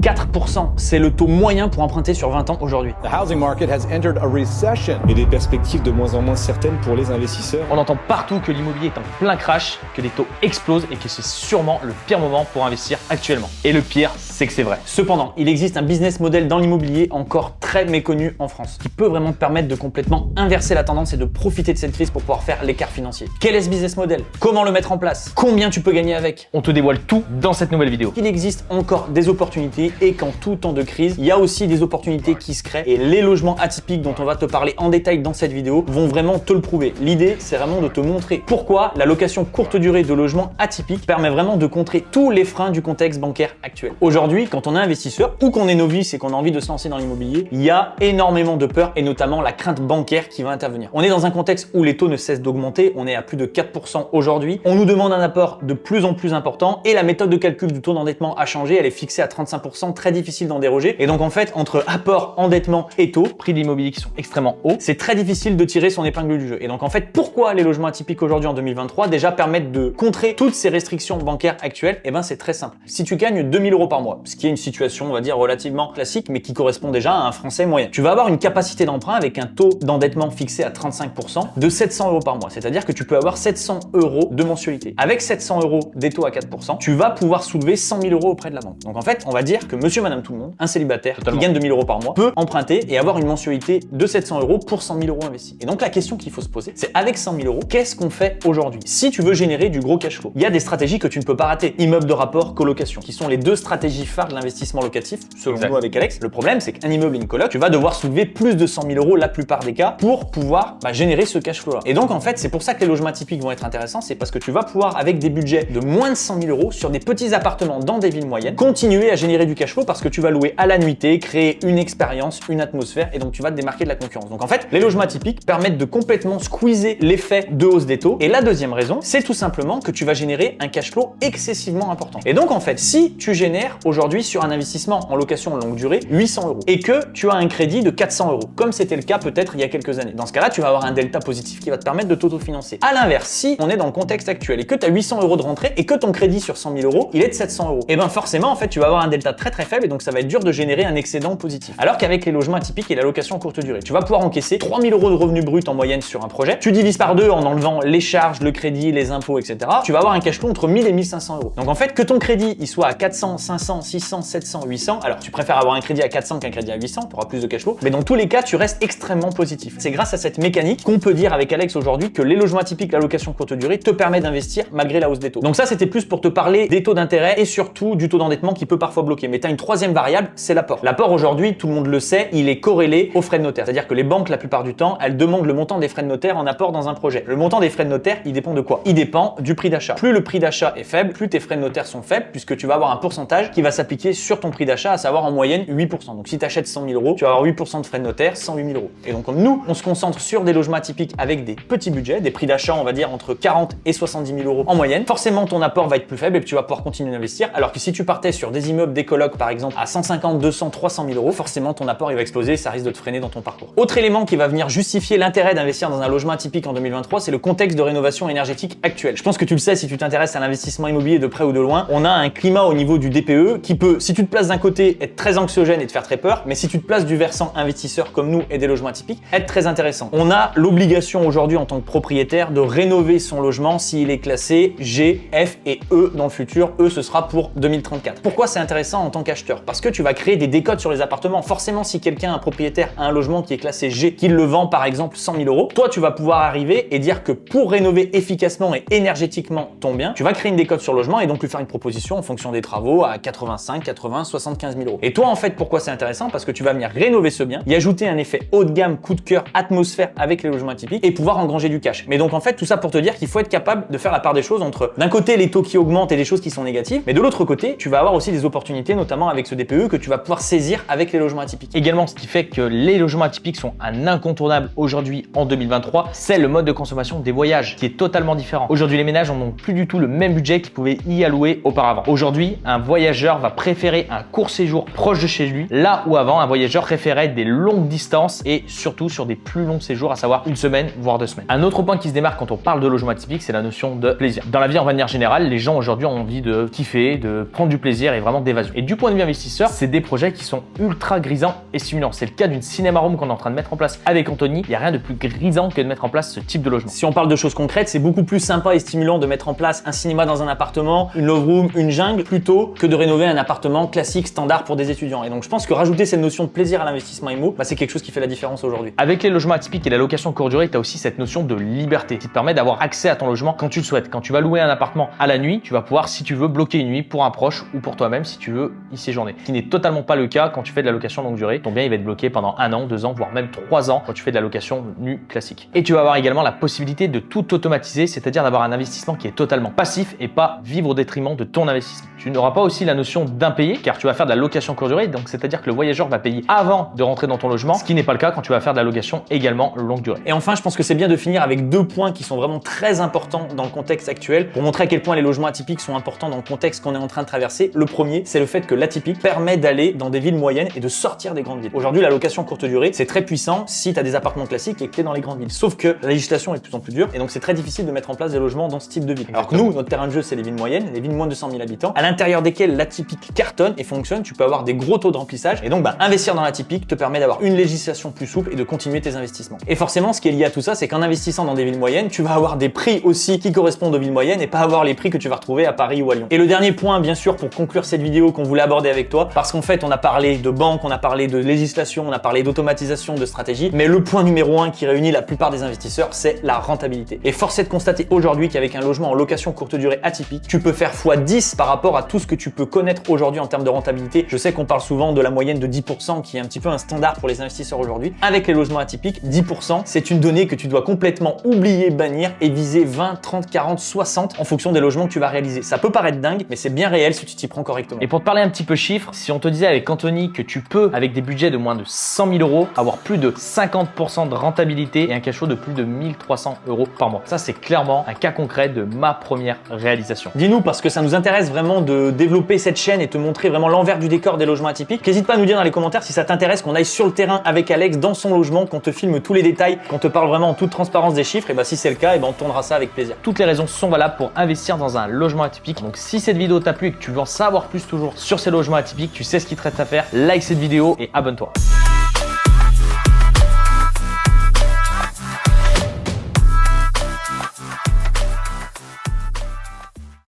4%, c'est le taux moyen pour emprunter sur 20 ans aujourd'hui. The housing market has entered a recession. Et des perspectives de moins en moins certaines pour les investisseurs. On entend partout que l'immobilier est en plein crash, que les taux explosent et que c'est sûrement le pire moment pour investir actuellement. Et le pire, c'est que c'est vrai. Cependant, il existe un business model dans l'immobilier encore très méconnu en France, qui peut vraiment te permettre de complètement inverser la tendance et de profiter de cette crise pour pouvoir faire l'écart financier. Quel est ce business model? Comment le mettre en place? Combien tu peux gagner avec? On te dévoile tout dans cette nouvelle vidéo. Il existe encore des opportunités et qu'en tout temps de crise, il y a aussi des opportunités qui se créent et les logements atypiques dont on va te parler en détail dans cette vidéo vont vraiment te le prouver. L'idée, c'est vraiment de te montrer pourquoi la location courte durée de logements atypiques permet vraiment de contrer tous les freins du contexte bancaire actuel. Aujourd'hui, quand on est investisseur ou qu'on est novice et qu'on a envie de se lancer dans l'immobilier, il y a énormément de peur et notamment la crainte bancaire qui va intervenir. On est dans un contexte où les taux ne cessent d'augmenter, on est à plus de 4% aujourd'hui, on nous demande un apport de plus en plus important et la méthode de calcul du taux d'endettement a changé, elle est fixée à 35%, très difficile d'en déroger. Et donc en fait, entre apport, endettement et taux, Prix de l'immobilier qui sont extrêmement hauts. c'est très difficile de tirer son épingle du jeu. Et donc en fait, pourquoi les logements atypiques aujourd'hui en 2023 déjà permettent de contrer toutes ces restrictions bancaires actuelles? Eh ben c'est très simple. Si tu gagnes 2000 € par mois, ce qui est une situation, on va dire, relativement classique, mais qui correspond déjà à un Français moyen, tu vas avoir une capacité d'emprunt avec un taux d'endettement fixé à 35% de 700 € par mois. C'est-à-dire que tu peux avoir 700 € de mensualité. Avec 700 € des taux à 4%, tu vas pouvoir soulever 100 000 € auprès de la banque. Donc en fait, on va dire que monsieur, madame, tout le monde, un célibataire qui gagne 2000 € par mois, peut emprunter et avoir une mensualité de 700 € pour 100 000 € investis. Et donc la question qu'il faut se poser, c'est avec 100 000 €, qu'est-ce qu'on fait aujourd'hui? Si tu veux générer du gros cash flow, il y a des stratégies que tu ne peux pas rater. Immeuble de rapport, colocation, qui sont les deux stratégies phares de l'investissement locatif, selon nous avec Alex. Le problème, c'est qu'un immeuble et une coloc, tu vas devoir soulever plus de 100 000 € la plupart des cas pour pouvoir générer ce cash flow là. Et donc en fait, c'est pour ça que les logements atypiques vont être intéressants, c'est parce que tu vas pouvoir, avec des budgets de moins de 100 000 € sur des petits appartements dans des villes moyennes, continuer à générer du cash flow parce que tu vas louer à la nuitée, créer une expérience, une atmosphère et donc tu vas te démarquer de la concurrence. Donc en fait, les logements atypiques permettent de complètement squeezer l'effet de hausse des taux. Et la deuxième raison, c'est tout simplement que tu vas générer un cash flow excessivement important. Et donc en fait, si tu génères aujourd'hui sur un investissement en location longue durée 800 € et que tu as un crédit de 400 €, comme c'était le cas peut-être il y a quelques années, dans ce cas-là, tu vas avoir un delta positif qui va te permettre de t'autofinancer. À l'inverse, si on est dans le contexte actuel et que tu as 800 € de rentrée et que ton crédit sur 100 000 €, il est de 700 €, et bien forcément, en fait, tu vas avoir un delta très très faible et donc ça va être dur de générer un excédent positif. Alors qu'avec les logements atypiques et la location courte durée, tu vas pouvoir encaisser 3 000 € de revenus bruts en moyenne sur un projet. Tu divises par deux en enlevant les charges, le crédit, les impôts, etc. Tu vas avoir un cash flow entre 1000 et 1500 €. Donc en fait, que ton crédit il soit à 400, 500, 600, 700, 800, alors tu préfères avoir un crédit à 400 qu'un crédit à 800, tu auras plus de cash flow, mais dans tous les cas, tu restes extrêmement positif. C'est grâce à cette mécanique qu'on peut dire avec Alex aujourd'hui que les logements atypiques, la location courte durée te permet d'investir malgré la hausse des taux. Donc ça, c'était plus pour te parler des taux d'intérêt et surtout du taux d'endettement qui peut parfois bloquer. Mais tu as une troisième variable, c'est l'apport. L'apport aujourd'hui, tout le monde le sait, il est corrélé aux frais de notaire. C'est-à-dire que les banques, la plupart du temps, elles demandent le montant des frais de notaire en apport dans un projet. Le montant des frais de notaire, il dépend de quoi? Il dépend du prix d'achat. Plus le prix d'achat est faible, plus tes frais de notaire sont faibles, puisque tu vas avoir un pourcentage qui va s'appliquer sur ton prix d'achat, à savoir en moyenne 8%. Donc si tu achètes 100 000 €, tu vas avoir 8% de frais de notaire, 108 000 €. Et donc nous, on se concentre sur des logements atypiques avec des petits budgets, des prix d'achat, on va dire entre 40 et 70 000 € en moyenne. Forcément, ton apport va être plus faible et tu vas pouvoir continuer d'investir. Alors que si tu partais sur des immeubles, des colocs par exemple, à 150, 200, 300 000 €, forcément ton apport il va exploser, ça risque de te freiner dans ton parcours. Autre élément qui va venir justifier l'intérêt d'investir dans un logement atypique en 2023, c'est le contexte de rénovation énergétique actuel. Je pense que tu le sais si tu t'intéresses à l'investissement immobilier de près ou de loin, on a un climat au niveau du DPE qui peut, si tu te places d'un côté, être très anxiogène et te faire très peur, mais si tu te places du versant investisseur comme nous et des logements atypiques, être très intéressant. On a l'obligation aujourd'hui en tant que propriétaire de rénover son logement s'il est classé G, F et E dans le futur. E, ce sera pour 2034. Pourquoi c'est intéressant en tant qu'acheteur? Parce que tu vas créer des décotes sur les appartements. Forcément, si quelqu'un, un propriétaire, a un logement qui est classé G, qu'il le vend par exemple 100 000 €, toi tu vas pouvoir arriver et dire que pour rénover efficacement et énergétiquement ton bien, tu vas créer une décote sur logement et donc lui faire une proposition en fonction des travaux à 85, 80, 75 000 €. Et toi en fait, pourquoi c'est intéressant? Parce que tu vas venir rénover ce bien, y ajouter un effet haut de gamme, coup de cœur, atmosphère avec les logements atypiques et pouvoir engranger du cash. Mais donc en fait, tout ça pour te dire qu'il faut être capable de faire la part des choses entre d'un côté les taux qui augmentent et des choses qui sont négatives, mais de l'autre côté, tu vas avoir aussi des opportunités, notamment avec ce DPE que tu vas pouvoir saisir avec les logements atypiques. Également, ce qui fait que les logements atypiques sont un incontournable aujourd'hui en 2023, c'est le mode de consommation des voyages qui est totalement différent. Aujourd'hui, les ménages n'ont plus du tout le même budget qu'ils pouvaient y allouer auparavant. Aujourd'hui, un voyageur va préférer un court séjour proche de chez lui, là où avant, un voyageur préférait des longues distances et surtout sur des plus longs séjours, à savoir une semaine, voire 2 semaines. Un autre point qui se démarque quand on parle de logement atypique, c'est la notion de plaisir. Dans la vie en manière générale, les gens aujourd'hui ont envie de kiffer, de prendre du plaisir et vraiment d'évasion. Et du point de vue investisseur, c'est des projets qui sont ultra grisants et stimulants. C'est le cas d'une Cinema Room qu'on est en train de mettre en place avec Anthony. Il n'y a rien de plus grisant que de mettre en place ce type de logement. Si on parle de choses concrètes, c'est beaucoup plus sympa et stimulant de mettre en place un cinéma dans un appartement, une love room, une jungle, plutôt que de rénover un appartement classique, standard pour des étudiants. Et donc je pense que rajouter cette notion de plaisir à l'investissement IMO, c'est quelque chose qui fait la différence aujourd'hui. Avec les logements atypiques et la location courte durée, tu as aussi cette notion de liberté qui te permet d'avoir accès à ton logement quand tu le souhaites. Quand tu vas louer un appartement à la nuit, tu vas pouvoir, si tu veux, bloquer une nuit pour un proche ou pour toi-même si tu veux y séjourner. Ce qui n'est totalement pas le cas quand tu fais de la location longue durée. Ton bien, il va être bloqué pendant 1 an, 2 ans, voire même 3 ans quand tu fais de la location nue classique. Et tu vas avoir également la possibilité de tout automatiser, c'est-à-dire d'avoir un investissement qui est totalement passif et pas vivre au détriment de ton investissement. Tu n'auras pas aussi la notion d'impayé car tu vas faire de la location courte durée, donc c'est-à-dire que le voyageur va payer avant de rentrer dans ton logement, ce qui n'est pas le cas quand tu vas faire de la location également longue durée. Et enfin, je pense que c'est bien de finir avec 2 points qui sont vraiment très importants dans le contexte actuel pour montrer à quel point les logements atypiques sont importants dans le contexte qu'on est en train de traverser. Le premier, c'est le fait que l'atypique permet d'aller dans des villes moyennes et de sortir des grandes villes. Aujourd'hui, la location courte durée, c'est très puissant si tu as des appartements classiques et que tu es dans les grandes villes. Sauf que la législation est de plus en plus dure et donc c'est très difficile de mettre en place des logements dans ce type de ville. Alors que nous, notre terrain de jeu, c'est les villes moyennes, les villes moins de 100 000 habitants, à l'intérieur desquelles l'atypique cartonne et fonctionne. Tu peux avoir des gros taux de remplissage et donc investir dans l'atypique te permet d'avoir une législation plus souple et de continuer tes investissements. Et forcément, ce qui est lié à tout ça, c'est qu'en investissant dans des villes moyennes, tu vas avoir des prix aussi qui correspondent aux villes moyennes et pas avoir les prix que tu vas retrouver à Paris ou à Lyon. Et le dernier point, bien sûr, pour conclure cette vidéo qu'on voulait aborder avec toi, parce qu'en fait, on a parlé de banque, on a parlé de législation, on a parlé d'automatisation, de stratégie, mais le point numéro 1 qui réunit la plupart des investisseurs, c'est la rentabilité. Et force est de constater aujourd'hui qu'avec un logement en location courte durée atypique, tu peux faire x10 par rapport à tout ce que tu peux connaître aujourd'hui en termes de rentabilité. Je sais qu'on parle souvent de la moyenne de 10% qui est un petit peu un standard pour les investisseurs aujourd'hui. Avec les logements atypiques, 10%, c'est une donnée que tu dois complètement oublier, bannir et viser 20, 30, 40, 60 en fonction des logements que tu vas réaliser. Ça peut paraître dingue, mais c'est bien réel si tu t'y prends correctement. Et pour te parler un petit peu chiffres, si on te disait avec Anthony que tu peux, avec des budgets de moins de 100 000 euros, avoir plus de 50% de rentabilité et un cash flow de plus de 1300 euros par mois. Ça, c'est clairement un cas concret de ma première réalisation. Dis-nous, parce que ça nous intéresse vraiment de développer cette chaîne et te montrer vraiment l'envers du décor des logements atypiques. N'hésite pas à nous dire dans les commentaires si ça t'intéresse qu'on aille sur le terrain avec Alex dans son logement, qu'on te filme tous les détails, qu'on te parle vraiment en toute transparence des chiffres. Et si c'est le cas, on tournera ça avec plaisir. Toutes les raisons sont valables pour investir dans un logement atypique. Donc si cette vidéo t'a plu et que tu veux en savoir plus toujours sur ces logements atypiques, tu sais ce qu'il te reste à faire, like cette vidéo et abonne-toi.